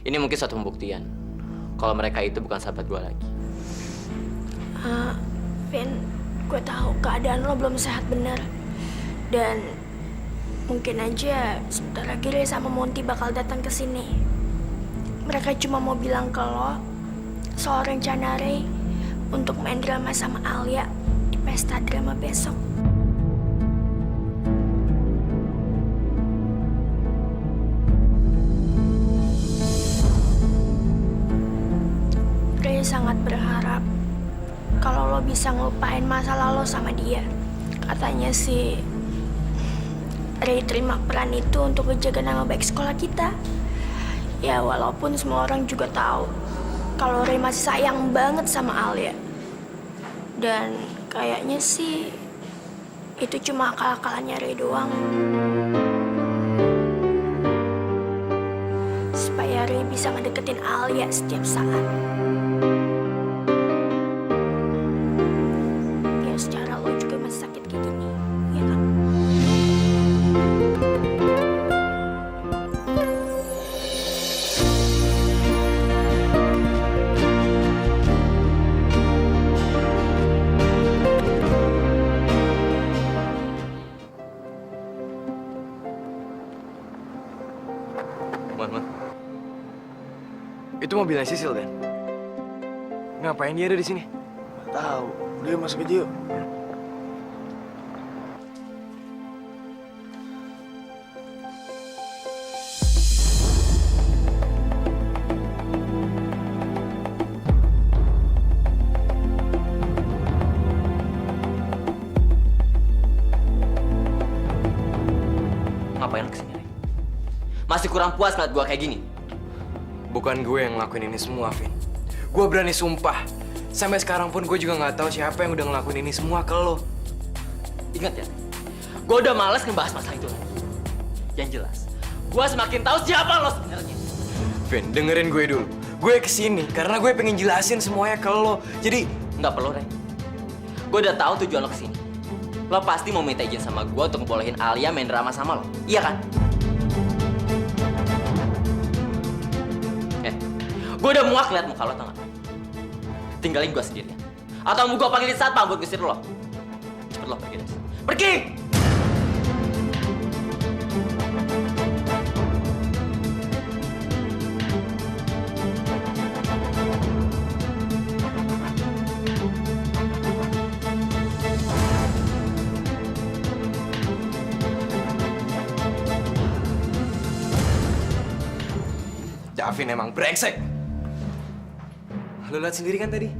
Ini mungkin satu pembuktian kalau mereka itu bukan sahabat gue lagi. Vin, gue tahu keadaan lo belum sehat bener. Dan mungkin aja sebentar lagi Ray sama Monty bakal datang ke sini. Mereka cuma mau bilang ke lo soal rencana Ray untuk main drama sama Alia di pesta drama besok. Ray sangat berharap kalau lo bisa ngelupain masa lalu sama dia. Katanya sih Ray terima peran itu untuk menjaga nama baik sekolah kita. Ya walaupun semua orang juga tahu kalau Ray masih sayang banget sama Alia. Dan kayaknya sih itu cuma akal-akalannya Ray doang. Supaya Ray bisa ngedeketin Alia setiap saat. Ya secara lo juga masih sakit kayak gini, ya kan? Man. Itu mobilnya Sisil kan? Ngapain dia ada di sini? Nggak tahu. Dia masuk aja yuk. Ngapain lo kesini, Ray? Masih kurang puas ngeliat gue kayak gini? Bukan gue yang ngelakuin ini semua, Vin. Gue berani sumpah. Sampai sekarang pun gue juga nggak tahu siapa yang udah ngelakuin ini semua ke lo. Ingat ya, gue udah males ngebahas masalah itu lagi. Yang jelas, gue semakin tahu siapa lo sebenarnya. Vin, dengerin gue dulu. Gue kesini karena gue pengen jelasin semuanya ke lo. Jadi, Nggak perlu, Ray. Gue udah tahu tujuan lo kesini. Lo pasti mau minta izin sama gue untuk ngebolehin Alia main drama sama lo. Iya kan? Gue udah muak liat muka lo, tau gak? Tinggalin gue sendirian. Atau mau gue panggilin satpam buat ngusir lo. Cepet lo pergi dari sini. Pergi! Davin emang brengsek. Lo lihat sendiri kan tadi?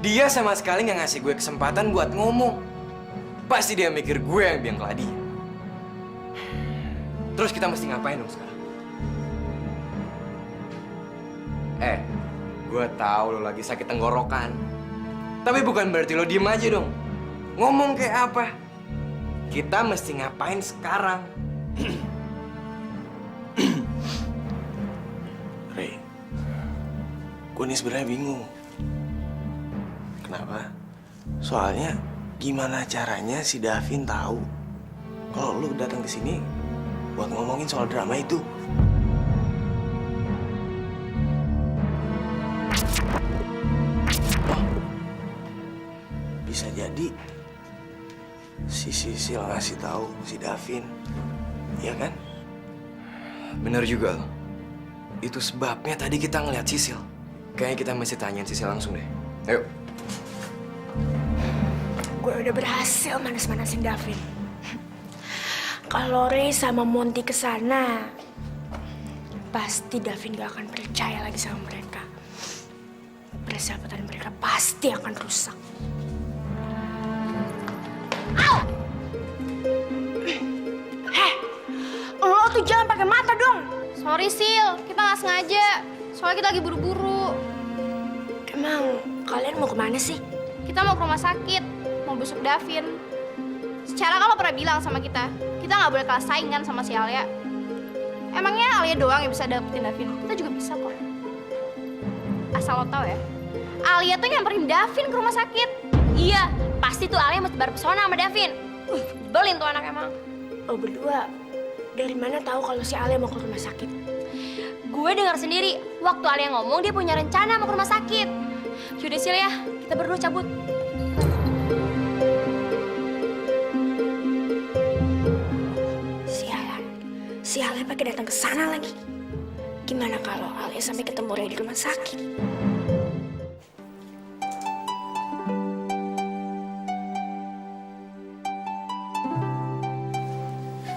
Dia sama sekali nggak ngasih gue kesempatan buat ngomong. Pasti dia mikir gue yang biang keladi. Terus kita mesti ngapain dong sekarang? Gue tahu lo lagi sakit tenggorokan. Tapi bukan berarti lo diem aja dong. Ngomong kayak apa? Kita mesti ngapain sekarang? Ray, gue nih sebenarnya bingung. Kenapa? Soalnya gimana caranya si Davin tahu kalau lu datang ke sini buat ngomongin soal drama itu? Oh, bisa jadi si Sisil ngasih tahu si Davin, iya kan? Bener juga lo. Itu sebabnya tadi kita ngeliat Sisil. Kayaknya kita mesti tanyain Sisil langsung deh. Ayo. Gue udah berhasil manas-manasin Davin. Kalau Ray sama Monty kesana, pasti Davin gak akan percaya lagi sama mereka. Persahabatan mereka pasti akan rusak. Au! Heh, lo tuh jangan pakai mata dong. Sorry, Sil. Kita nggak sengaja. Soalnya kita lagi buru-buru. Emang kalian mau kemana sih? Kita mau ke rumah sakit. Mau besuk Davin. Secara kan lo pernah bilang sama kita nggak boleh kalah saingan sama si Alia. Emangnya Alia doang yang bisa dapetin Davin? Kita juga bisa kok. Asal lo tau ya, Alia tuh nyamperin Davin ke rumah sakit. Iya, pasti tuh Alia mesti berpesona sama Davin. Nyebelin tuh anak emang. Lo berdua dari mana tahu kalau si Alia mau ke rumah sakit? Gue dengar sendiri, waktu Alia ngomong dia punya rencana mau ke rumah sakit. Yaudah Sil ya, kita berdua cabut. Sialan pakai datang ke sana lagi. Gimana kalau Alia sampai ketemu Ray di rumah sakit?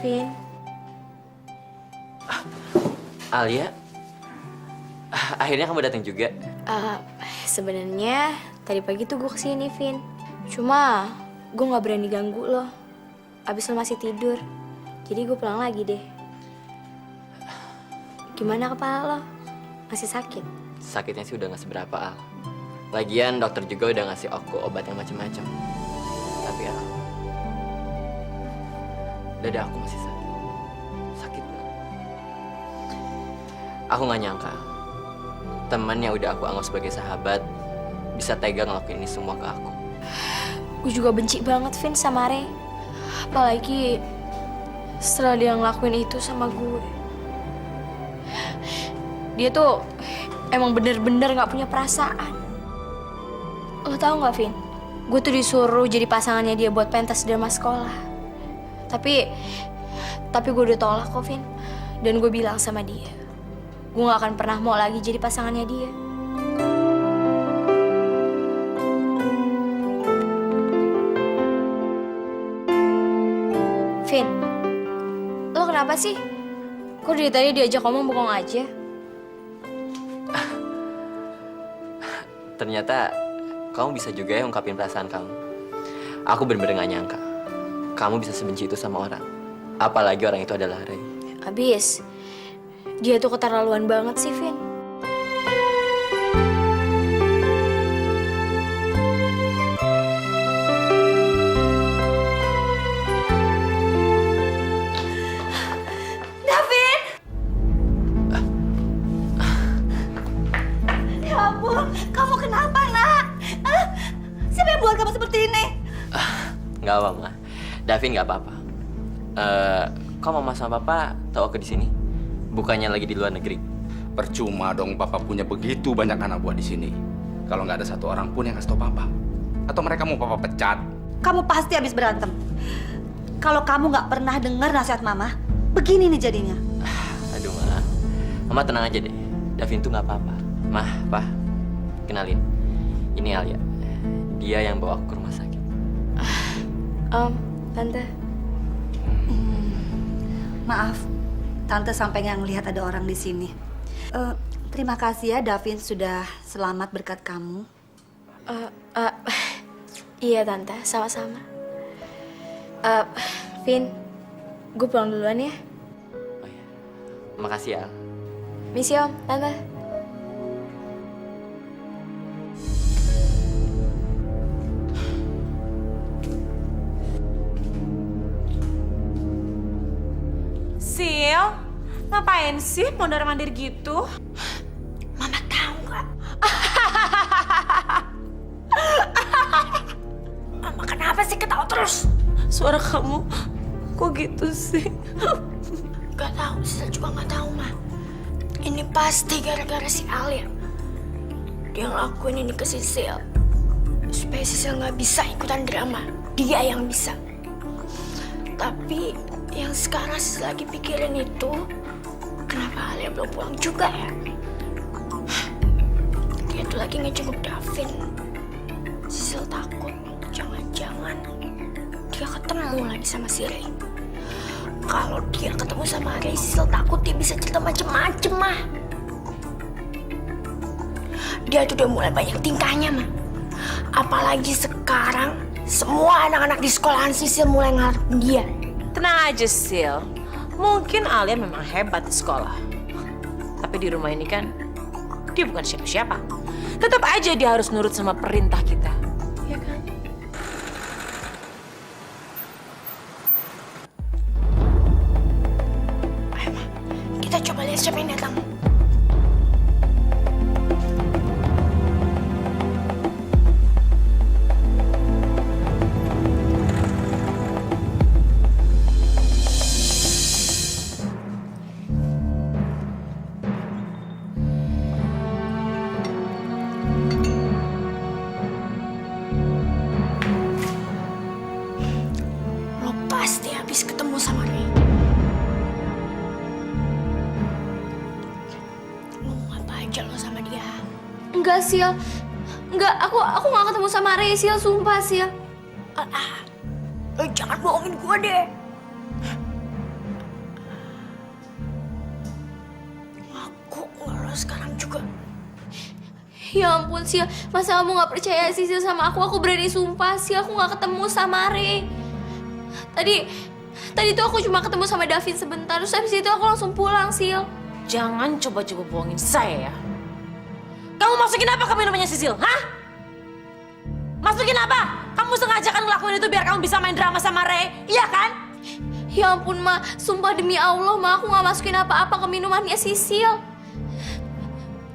Vin, Alia, akhirnya kamu datang juga. sebenarnya tadi pagi tuh gue kesini, Vin. Cuma gue nggak berani ganggu lo. Abis lo masih tidur, jadi gue pulang lagi deh. Gimana kepala lo? Masih sakit? Sakitnya sih udah nggak seberapa, Al. Lagian dokter juga udah ngasih aku obat yang macam-macam. Tapi Al, dada aku masih sakit. Sakit banget. Aku nggak nyangka teman yang udah aku anggap sebagai sahabat bisa tega ngelakuin ini semua ke aku. Gue juga benci banget, Vin, sama Ray. Apalagi setelah dia ngelakuin itu sama gue. Dia tuh emang bener-bener gak punya perasaan. Lo tau gak, Vin? Gue tuh disuruh jadi pasangannya dia buat pentas drama sekolah. Tapi gue udah tolak kok, Vin. Dan gue bilang sama dia, gue gak akan pernah mau lagi jadi pasangannya dia. Vin, lo kenapa sih? Kok dari tadi diajak ngomong bengong aja? Ternyata kamu bisa juga ya ungkapin perasaan kamu. Aku bener-bener gak nyangka kamu bisa sebenci itu sama orang. Apalagi orang itu adalah Ray. Abis, dia tuh keterlaluan banget sih, Vin. Davin! Ya ampun, kamu kenapa, nak? Siapa yang buat kamu seperti ini? Nggak apa, Ma. Davin nggak apa-apa. Kok mama sama papa tahu aku di sini? Bukannya lagi di luar negeri? Percuma dong papa punya begitu banyak anak buah di sini. Kalau nggak ada satu orang pun yang kasih tau papa. Atau mereka mau papa pecat. Kamu pasti habis berantem. Kalau kamu nggak pernah dengar nasihat mama, begini nih jadinya. Aduh, Ma. Mama tenang aja deh. Davin tuh nggak apa-apa. Mah, Pa, kenalin. Ini Alia. Dia yang bawa aku ke rumah sakit. Tante. Maaf, tante sampai nggak ngelihat ada orang di sini. Terima kasih ya, Davin sudah selamat berkat kamu. Iya, Tante. Sama-sama. Vin, gue pulang duluan ya. Oh iya. Makasih ya. Misi Om, Tante. Sil, ngapain sih mondar-mandir gitu? Mama tahu nggak? Mama kenapa sih ketawa terus? Suara kamu kok gitu sih? Gak tahu, Sil juga gak tahu, Ma. Ini pasti gara-gara si Alia. Dia ngelakuin ini ke Sisil. Supaya Sisil gak bisa ikutan drama. Dia yang bisa. Tapi yang sekarang Sisil lagi pikirin itu, kenapa Alia belum pulang juga ya? Dia tuh lagi ngejenguk Davin. Sisil takut, jangan-jangan dia ketemu lagi sama si Ray. Kalau dia ketemu sama Ray, Sisil takut dia bisa cerita macem-macem, mah. Dia tuh udah mulai banyak tingkahnya, mah. Apalagi sekarang, semua anak-anak di sekolahan Sisil mulai ngarepin dia. Tenang aja, Sil. Mungkin Alia memang hebat di sekolah. Tapi di rumah ini kan, dia bukan siapa-siapa. Tetap aja dia harus nurut sama perintah kita. Ya kan? Ayo, Ma. Kita coba lihat siapa yang datang. aja lo sama dia. Enggak, Sil. Enggak, aku nggak ketemu sama Ray, Sil. Sumpah, Sil. Lo jangan bohongin gue deh. Aku ngelos sekarang juga. Ya ampun, Sil. Masa kamu nggak percaya sih, Sil, sama aku? Aku berani sumpah, Sil. Aku nggak ketemu sama Ray. Tadi tuh aku cuma ketemu sama Davin sebentar. Terus habis itu aku langsung pulang, Sil. Jangan coba-coba bohongin saya ya. Kamu masukin apa ke minumannya Sisil? Hah? Masukin apa? Kamu sengaja kan ngelakuin itu biar kamu bisa main drama sama Ray, iya kan? Ya ampun, Ma. Sumpah demi Allah, Ma. Aku nggak masukin apa-apa ke minumannya Sisil.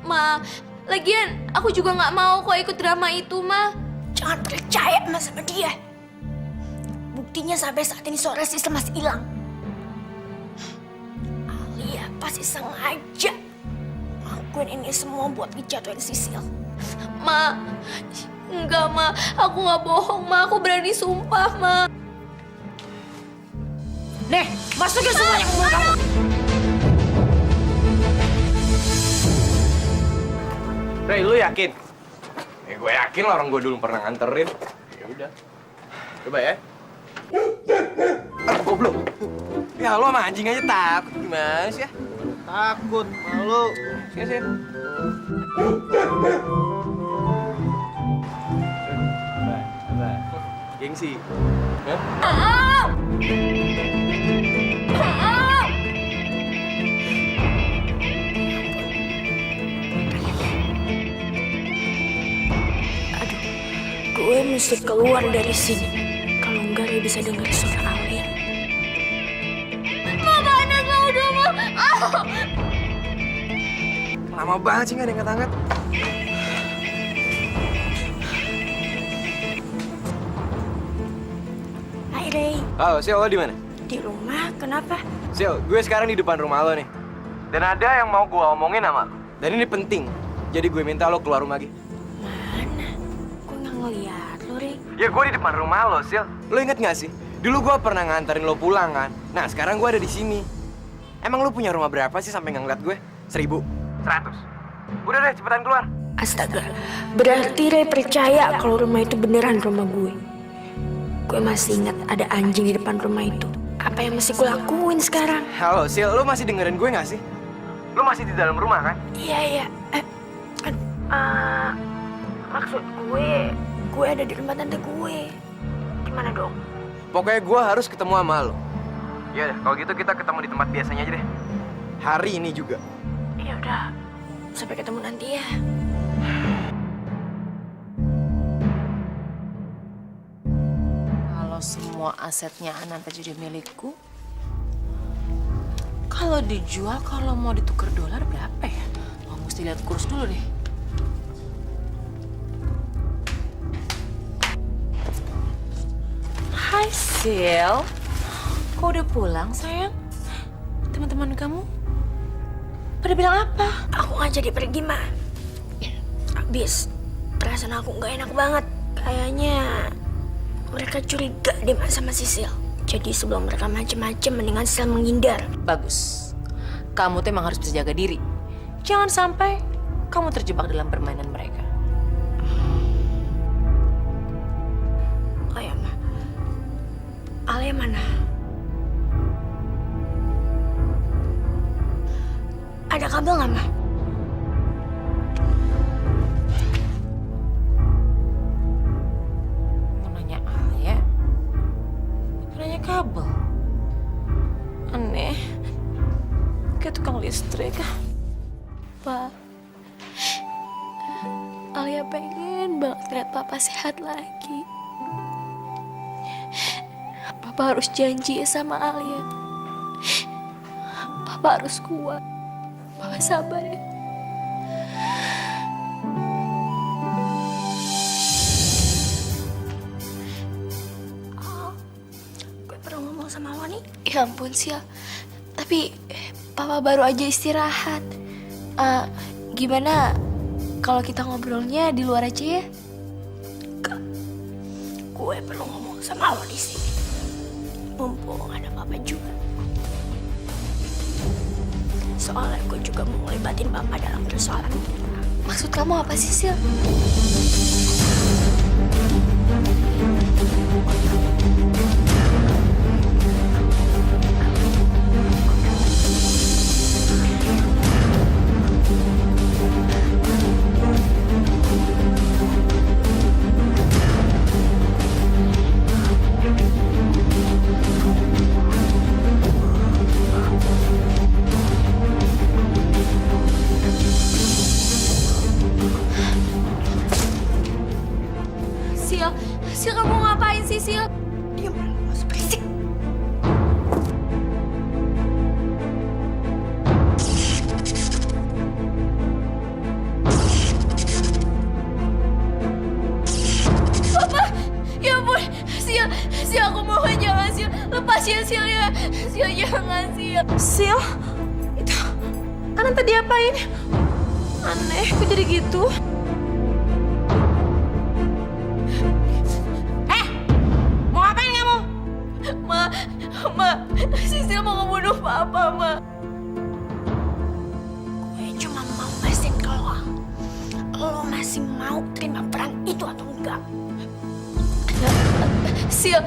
Ma, lagian aku juga nggak mau kok ikut drama itu, Ma. Jangan percaya sama dia. Buktinya sampai saat ini suara Sisil masih hilang. Alia pasti sengaja ngelakuin ini semua buat ngejatuhin Sisil. Ma, enggak, Ma. Aku nggak bohong, Ma. Aku berani sumpah, Ma. Nih, masukin semuanya ke mulut kamu. Ray, lu yakin? Gue yakin lah, orang gue dulu pernah nganterin. Ya udah. Coba ya. Goblok. Ya lo sama anjing aja takut gimana sih ya? Takut, malu. Sini. Gengsi. Hah? Gue mesti keluar dari sini. Kalau enggak, dia bisa dengar suara Alia. Mama, anak mau udah, Ma. Lama banget sih nggak diangkat-angkat. Hai, Ray. Halo, Sil, lo di mana? Di rumah, kenapa? Sil, gue sekarang di depan rumah lo nih. Dan ada yang mau gue omongin sama lo. Dan ini penting. Jadi gue minta lo keluar rumah lagi. Mana? Gue nggak ngeliat lo, Ray. Ya gue di depan rumah lo, Sil. Lo inget gak sih? Dulu gue pernah nganterin lo pulang kan? Nah, sekarang gue ada di sini. Emang lo punya rumah berapa sih sampai ngeliat gue? 1000? 100? Udah deh, cepetan keluar. Astaga, berarti Ray percaya kalau rumah itu beneran rumah gue. Gue masih ingat ada anjing di depan rumah itu. Apa yang mesti gue lakuin sekarang? Halo, Sil, lo masih dengerin gue gak sih? Lo masih di dalam rumah kan? Iya. Maksud gue ada di rumah tante gue. Gimana dong? Pokoknya gue harus ketemu sama lo. Ya udah, kalau gitu kita ketemu di tempat biasanya aja deh. Hari ini juga. Ya udah, sampai ketemu nanti ya. Kalau semua asetnya Ananta jadi milikku, kalau dijual, kalau mau ditukar dolar berapa ya? Oh, mesti lihat kurs dulu deh. Hai Sil, kau udah pulang sayang? Teman-teman kamu pada bilang apa? Aku nggak jadi pergi, Ma. Abis, perasaan aku nggak enak banget. Kayaknya mereka curiga deh sama Sisil. Jadi sebelum mereka macem-macem, mendingan Sisil menghindar. Bagus. Kamu tuh emang harus bisa jaga diri. Jangan sampai kamu terjebak dalam permainan mereka. Oh ya, Ma. Alia mana? Ada kabel nggak, Ma? Mau nanya Alia, mau nanya kabel. Aneh. Kayak tukang listrik. Pa, Alia pengen banget lihat Papa sehat lagi. Papa harus janji sama Alia. Papa harus kuat. Papa sabar ya. Gue perlu ngomong sama lo nih. Ya ampun, Sil. Tapi Papa baru aja istirahat. Gimana kalau kita ngobrolnya di luar aja ya? Gue perlu ngomong sama lo di sini. Mumpung ada Papa juga. Soalnya gue juga mau ngelibatin Papa dalam persoalan kita. Maksud kamu apa sih, Sil? Sil, kamu ngapain sih, Sil? Diam, masih berisik. Papa, ya ampun, Sil, aku mohon jangan, Sil. Lepas ya, Sil ya. Sil, jangan, Sil. Sil, itu Anan tadi apain? Aneh, kok jadi gitu? Mau ngapain kamu? Ma, Sisil mau ngebunuh Papa, Ma. Gue cuma mau pastiin kalau lo masih mau terima peran itu atau enggak. Sil,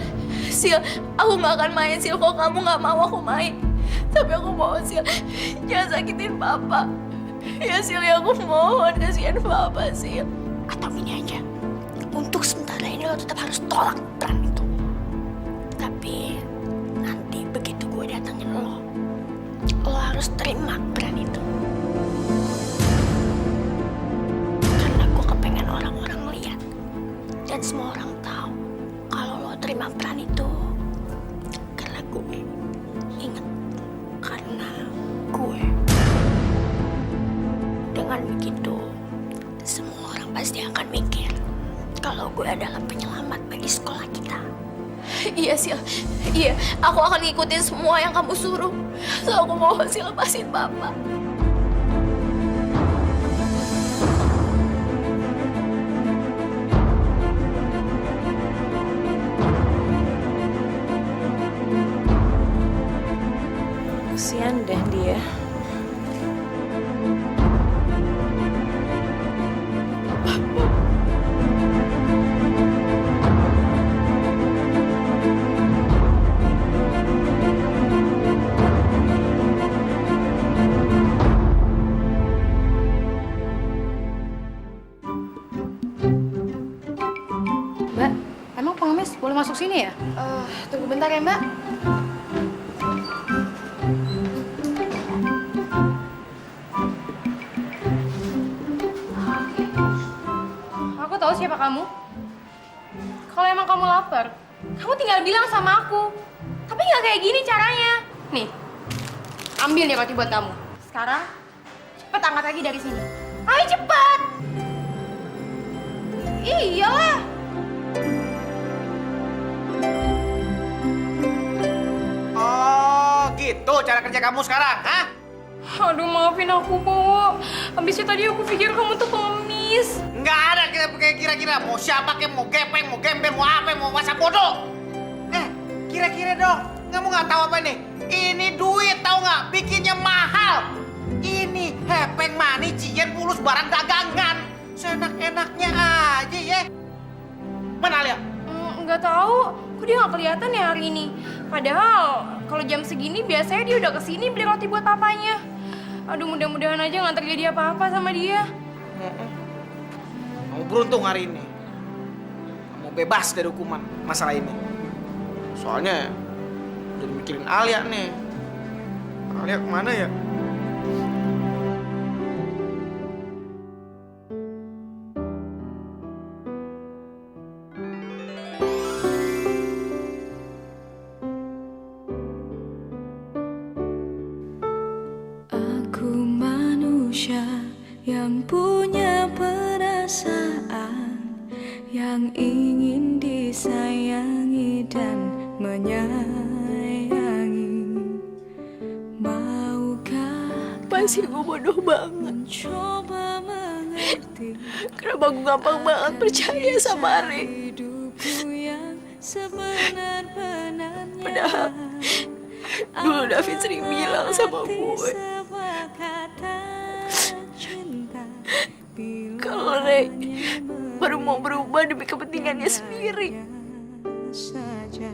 aku nggak akan main, Sil. Kalau kamu nggak mau, aku main. Tapi aku mohon, Sil, jangan sakitin Papa. Ya, Sil, ya aku mohon, kasihan Papa, Sil. Atau ini aja, untuk sementara ini lo tetap harus tolak peran itu. Tapi nanti begitu gue datangin lo harus terima peran itu. Karena gue kepengen orang-orang lihat dan semua orang tahu kalau lo terima peran itu. Karena gue ingat, karena gue. Dengan begitu, semua orang pasti akan mikir kalau gue adalah penyelamat bagi sekolah kita. Iya, Sil. Iya, aku akan ngikutin semua yang kamu suruh. So, aku mohon, Sil, lepasin Papa. Kasian deh dia. Mbak, emang pengemis boleh masuk sini ya? Tunggu bentar ya, Mbak. Aku tahu siapa kamu. Kalau emang kamu lapar, kamu tinggal bilang sama aku. Tapi nggak kayak gini caranya. Nih, ambil nih roti buat kamu. Sekarang, cepet angkat lagi dari sini. Ayo cepet! Iyalah. Oh, gitu cara kerja kamu sekarang, hah? Aduh, maafin aku, Bo. Habisnya tadi aku pikir kamu tuh pengemis. Nggak ada kayak kira-kira. Mau siapa kayak mau gepeng, mau gembel, mau apa, mau masa bodoh. Kira-kira dong. Kamu nggak tahu apa nih? Ini duit, tahu nggak? Bikinnya mahal. Ini hepeng mani, cijen, pulus, barang dagangan. Seenak-enaknya aja ya. Mana Alia? Nggak tahu. Kok dia nggak kelihatan ya hari ini? Padahal kalau jam segini biasanya dia udah kesini beli roti buat papanya. Aduh, mudah-mudahan aja nggak terjadi apa-apa sama dia. Kamu beruntung hari ini. Kamu bebas dari hukuman masalah ini. Soalnya jadi mikirin Alia nih. Alia kemana ya? Aku manusia yang punya perasaan, yang ingin disayangi dan menyayangi. Maukah Pasti gue bodoh banget. coba mengerti? Kenapa gue gampang banget percaya sama Ari? Hidupku yang sebenar-benarnya. Padahal dulu David sering bilang sama gue gue baru mau berubah demi kepentingannya sendiri. Saja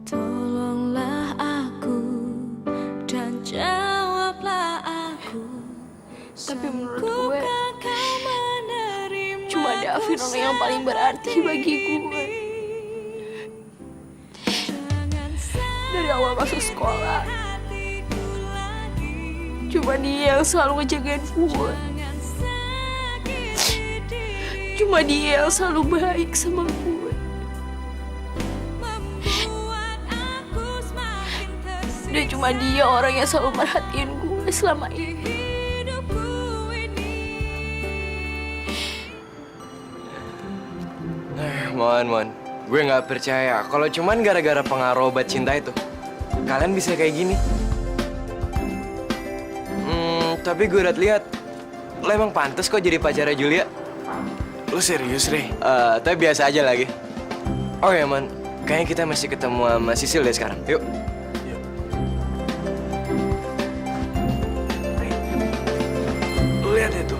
tolonglah aku dan jawablah aku. Tapi menurut gue cuma Davin orang yang paling berarti bagi gue. Dari awal masuk sekolah, cuma dia yang selalu ngejagain gue. Cuma dia yang selalu baik sama gue. Dan cuma dia orang yang selalu merhatiin gue selama ini. Mon, gue nggak percaya kalau cuman gara-gara pengaruh obat cinta itu kalian bisa kayak gini. Tapi gue udah lihat lo emang pantas kok jadi pacarnya Julia. Lu serius, Re? Tapi biasa aja lagi. Oh ya, Mon, kayaknya kita masih ketemu sama Sisil deh sekarang. Yuk. Lu lihat itu.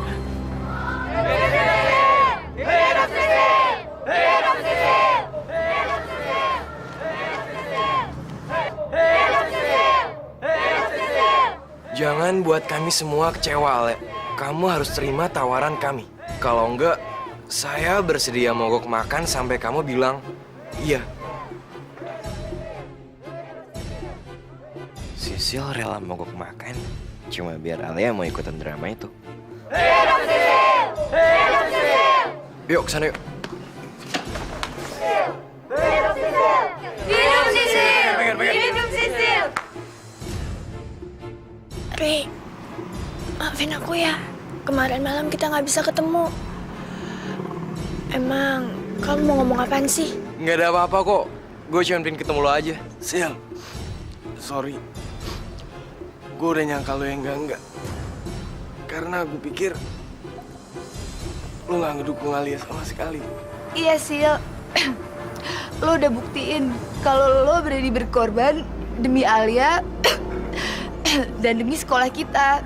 Jangan buat kami semua kecewa, Ale. Kamu harus terima tawaran kami. Kalau enggak, saya bersedia mogok makan sampai kamu bilang iya. Sisil rela mogok makan cuma biar Alia mau ikutan drama itu. Hidup Sisil! Hidup Sisil! Yuk, kesana yuk. Hidup Sisil! Hidup Sisil! Hidup Sisil! Re, maafin aku ya. Kemarin malam kita nggak bisa ketemu. Emang kamu mau ngomong apaan sih? Nggak ada apa-apa kok. Gue cuma pengen ketemu lo aja. Sil, sorry. Gue udah nyangka lo yang enggak. Karena gue pikir lo nggak ngedukung Alia sama sekali. Iya, Sil. Lo udah buktiin kalau lo berani berkorban demi Alia dan demi sekolah kita.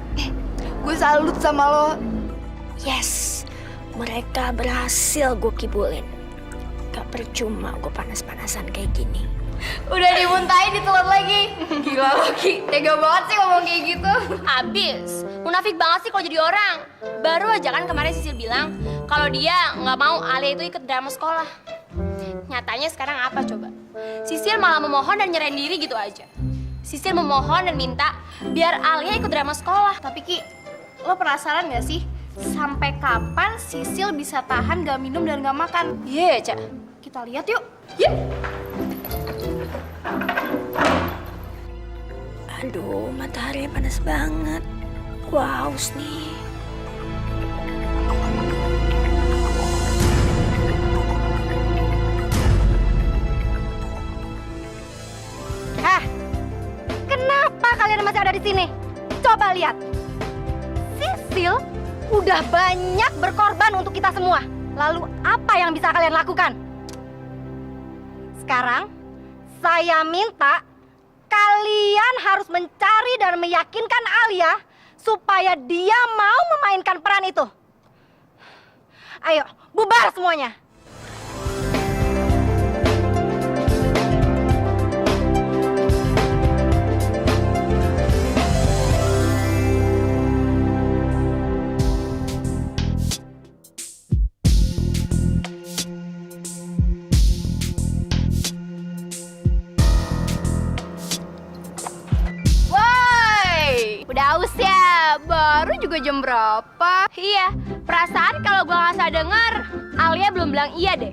Gue salut sama lo. Yes, mereka berhasil gue kibulin. Gak percuma gue panas-panasan kayak gini. Udah dimuntahin ditelan lagi. Gila lo, Ki. Tega banget sih ngomong kayak gitu. Abis, munafik banget sih kalau jadi orang. Baru aja kan kemarin Sisil bilang kalau dia nggak mau Alia itu ikut drama sekolah. Nyatanya sekarang apa coba? Sisil malah memohon dan nyerahin diri gitu aja. Sisil memohon dan minta biar Alia ikut drama sekolah. Tapi Ki, lo penasaran gak sih? Sampai kapan Sisil bisa tahan gak minum dan gak makan? Iya, Cak. Kita lihat yuk. Yuk. Aduh, mataharinya panas banget. Gua haus nih. Hah? Kenapa kalian masih ada di sini? Coba lihat. Sisil udah banyak berkorban untuk kita semua. Lalu apa yang bisa kalian lakukan? Sekarang saya minta kalian harus mencari dan meyakinkan Alia supaya dia mau memainkan peran itu. Ayo, bubar semuanya. Udah aus ya, baru juga jam berapa? Iya, perasaan kalau gua nggak salah dengar, Alia belum bilang iya deh.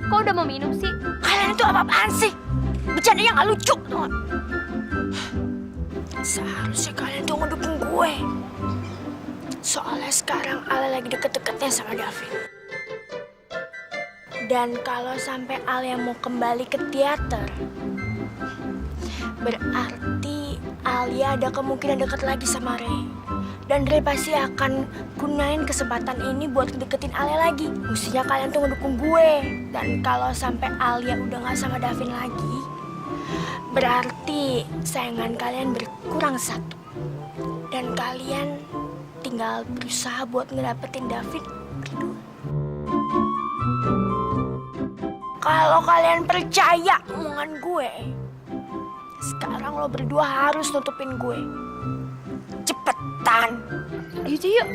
Kok udah mau minum sih? Kalian itu apa-apaan sih? Bercandanya nggak lucu, tau gak? Seharusnya kalian tuh ngedukung gue. Soalnya sekarang Alia lagi deket-deketnya sama Davin. Dan kalau sampai Alia mau kembali ke teater, berarti Alia ada kemungkinan deket lagi sama Ray. Dan Ray pasti akan gunain kesempatan ini buat deketin Alia lagi. Mestinya kalian tuh ngedukung gue. Dan kalau sampai Alia udah gak sama Davin lagi, berarti sayangan kalian berkurang satu. Dan kalian tinggal berusaha buat ngedapetin Davin berdua. Kalau kalian percaya omongan gue, sekarang lo berdua harus tutupin gue. Cepetan. Ayo yuk.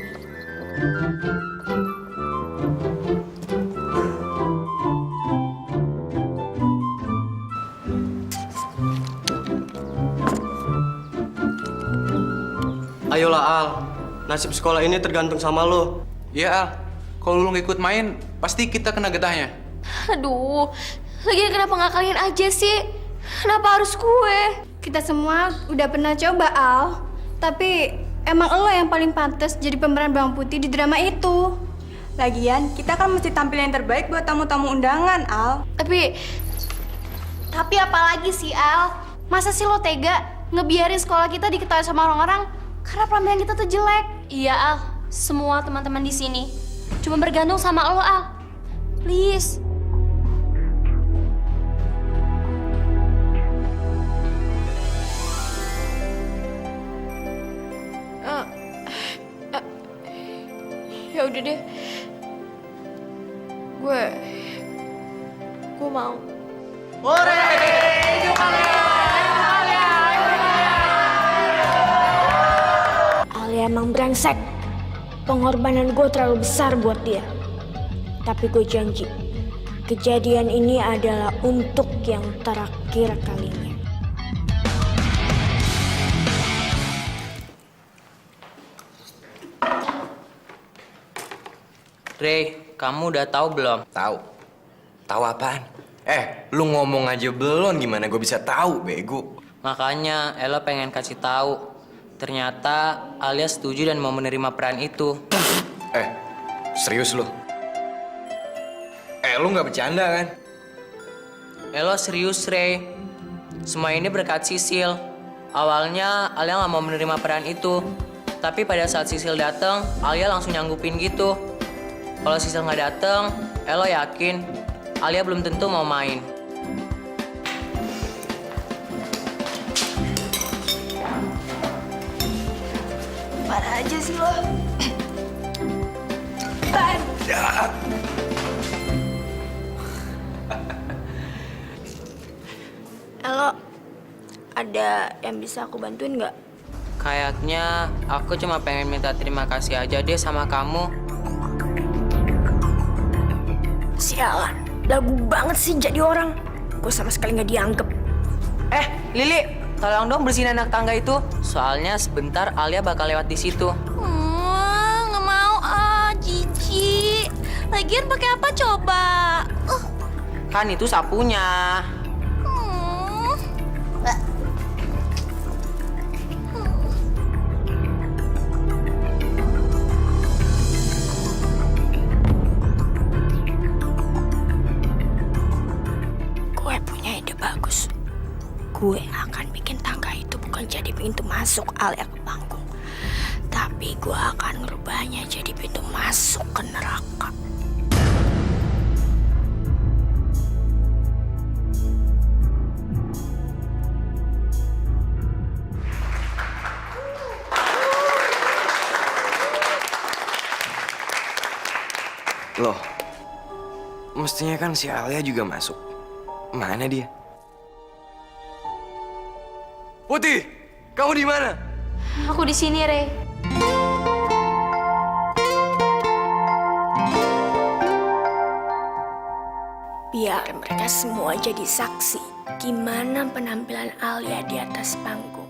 Ayolah Al, nasib sekolah ini tergantung sama lo. Iya Al, kalau lu nggak ikut main, pasti kita kena getahnya. Aduh, lagian kenapa nggak kalian aja sih? Kenapa harus gue? Kita semua udah pernah coba, Al. Tapi emang lo yang paling pantas jadi pemeran bawang putih di drama itu. Lagian, kita kan mesti tampil yang terbaik buat tamu-tamu undangan, Al. Tapi apalagi sih, Al? Masa sih lo tega ngebiarin sekolah kita diketahui sama orang-orang karena penampilan kita tuh jelek? Iya, Al. Semua teman-teman di sini cuma bergantung sama lo, Al. Please. Ya udah deh. Gue mau. Alia emang brengsek. Pengorbanan gue terlalu besar buat dia. Tapi gue janji, kejadian ini adalah untuk yang terakhir kalinya. Ray, kamu udah tahu belum? Tahu. Tahu apaan? Lu ngomong aja belum, gimana gue bisa tahu, bego? Makanya Ella pengen kasih tahu. Ternyata Alia setuju dan mau menerima peran itu. Serius lu? Lu nggak bercanda kan? Ella serius, Ray. Semua ini berkat Sisil. Awalnya Alia nggak mau menerima peran itu. Tapi pada saat Sisil datang, Alia langsung nyanggupin gitu. Kalau Sisil nggak datang, Ella yakin Alia belum tentu mau main. Parah aja sih lo. Halo, ada yang bisa aku bantuin nggak? Kayaknya aku cuma pengen minta terima kasih aja deh sama kamu. Sialan, lagu banget sih jadi orang. Gue sama sekali nggak dianggap. Lili, tolong dong bersihin anak tangga itu. Soalnya sebentar Alia bakal lewat di situ. Nggak mau Cici. Lagian pakai apa coba? Kan itu sapunya. Gue punya ide bagus. Gue akan bikin tangga itu bukan jadi pintu masuk Alia ke panggung, tapi gue akan merubahnya jadi pintu masuk ke neraka. Loh, mestinya kan si Alia juga masuk. Mana dia? Putih, kamu di mana? Aku di sini, Ray. Biar mereka semua jadi saksi gimana penampilan Alia di atas panggung.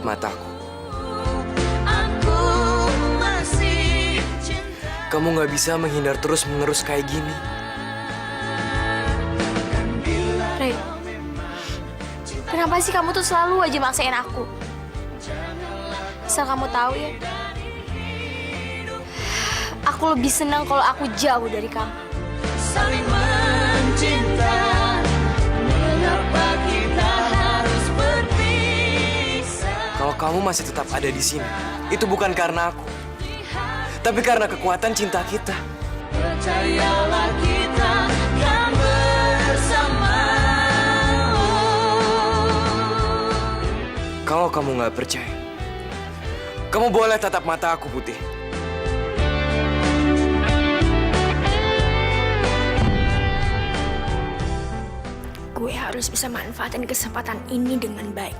mataku. Kamu gak bisa menghindar terus-menerus kayak gini. Rey, kenapa sih kamu tuh selalu aja maksain aku? Asal kamu tahu ya, aku lebih senang kalau aku jauh dari kamu. Saling mencinta, mengapa kita harus berpisah? Kalau kamu masih tetap ada di sini, itu bukan karena aku, tapi karena kekuatan cinta kita. Percayalah kita kan bersama. Kalau kamu nggak percaya, kamu boleh tatap mata aku, Putih. Gue harus bisa manfaatin kesempatan ini dengan baik.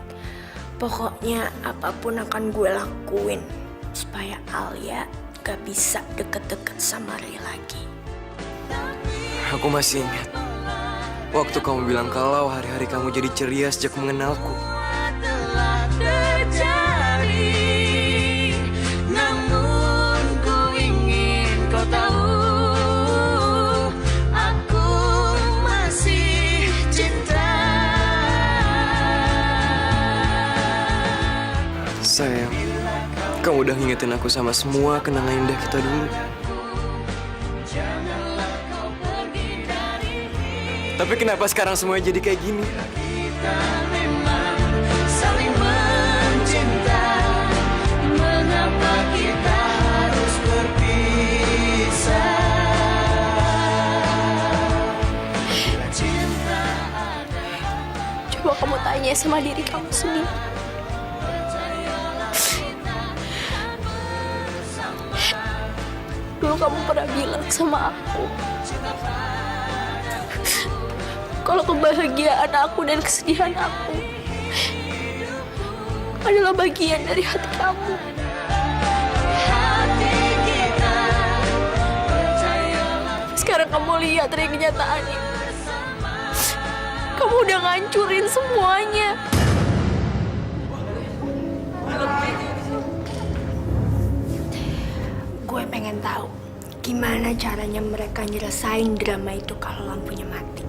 Pokoknya apapun akan gue lakuin supaya Alia gak bisa deket-deket sama Ray lagi. Aku masih ingat waktu kamu bilang kalau hari-hari kamu jadi ceria sejak mengenalku. Telah terjadi, namun ku ingin kau tahu, aku masih cinta. Sayang, kamu udah ngingetin aku sama semua kenangan indah kita dulu. Tapi kenapa sekarang semuanya jadi kayak gini? Kita memang saling mencinta, mengapa kita harus berpisah? Cinta Coba kamu tanya sama diri kamu sendiri. Dulu kamu pernah bilang sama aku kalau kebahagiaan aku dan kesedihan aku adalah bagian dari hati kamu. Sekarang kamu lihat dari kenyataannya. Kamu udah ngancurin semuanya. Gue pengen tahu gimana caranya mereka nyelesain drama itu kalau lampunya mati.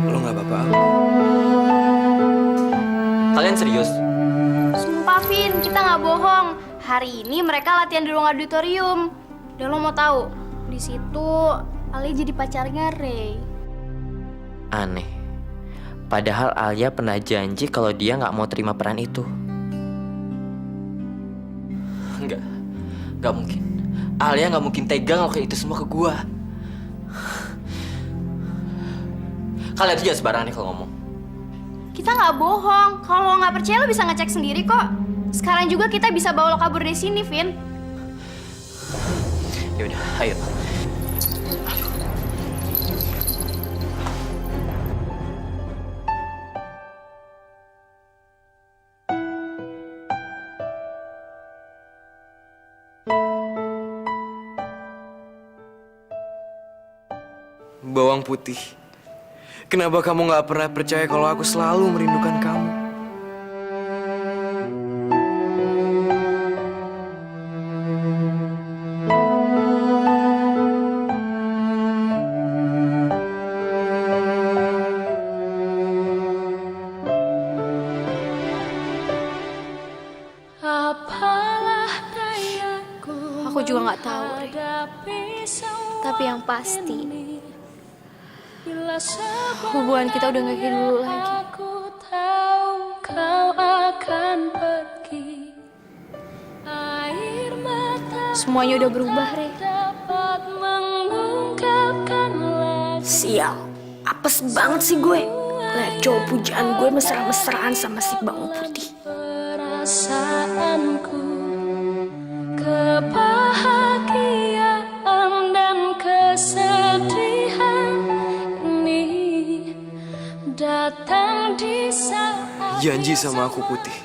Lo nggak apa-apa? Kalian serius? Sumpah, Vin, kita nggak bohong. Hari ini mereka latihan di ruang auditorium. Dan lo mau tahu, di situ Ali jadi pacarnya Ray. Aneh. Padahal Alia pernah janji kalau dia nggak mau terima peran itu. Nggak mungkin. Alia nggak mungkin tega ngelakuin itu semua ke gua. Kalian tuh jangan sembarangan nih kalau ngomong. Kita nggak bohong. Kalau lo nggak percaya, lo bisa ngecek sendiri kok. Sekarang juga kita bisa bawa lo kabur dari sini, Vin. Ya udah, ayo. Bawang putih. Kenapa kamu nggak pernah percaya kalau aku selalu merindukan kamu? Aku juga nggak tahu, Ray. Tapi yang pasti, hubungan kita udah nggak kayak dulu lagi. Aku tahu kau akan pergi. Air mata Semuanya udah berubah, Ray. dapat mengungkapkan lagi. Sial, apes banget sih gue. Lihat cowok pujaan gue mesra-mesraan sama si bawang putih. Perasaanku kebahagiaan dan kesedihan ini datang di saat Janji sama aku, Putih.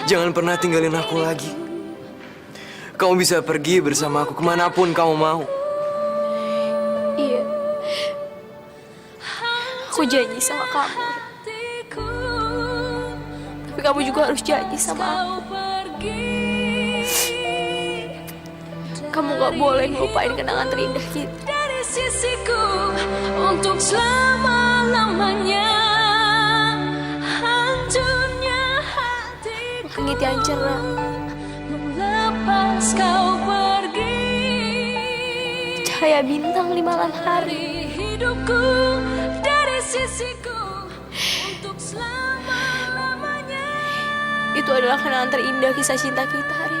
Jangan pernah tinggalin aku lagi. Kamu bisa pergi bersama aku kemanapun kamu mau. Iya. Aku janji sama kamu. Tapi kamu juga harus janji sama aku. Kamu gak boleh ngelupain kenangan terindah kita. dari sisiku untuk selama-lamanya. Hancurnya hatiku Langit yang cerah, melepas kau pergi. cahaya bintang di malam hari. Hidupku dari sisiku untuk selama-lamanya. Itu adalah kenangan terindah kisah cinta kita hari.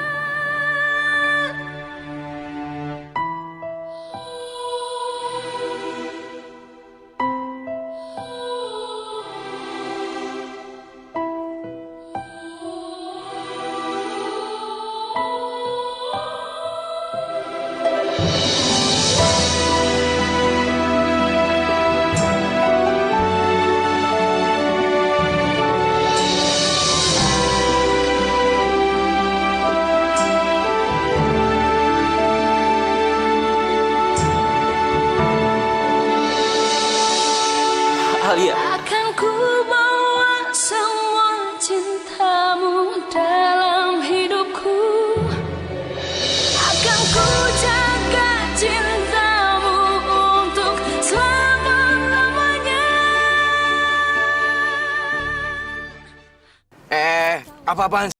Alia, Akan ku bawa semua cintamu dalam hidupku. Akan ku jaga cintamu untuk selama-lamanya. apa-apaan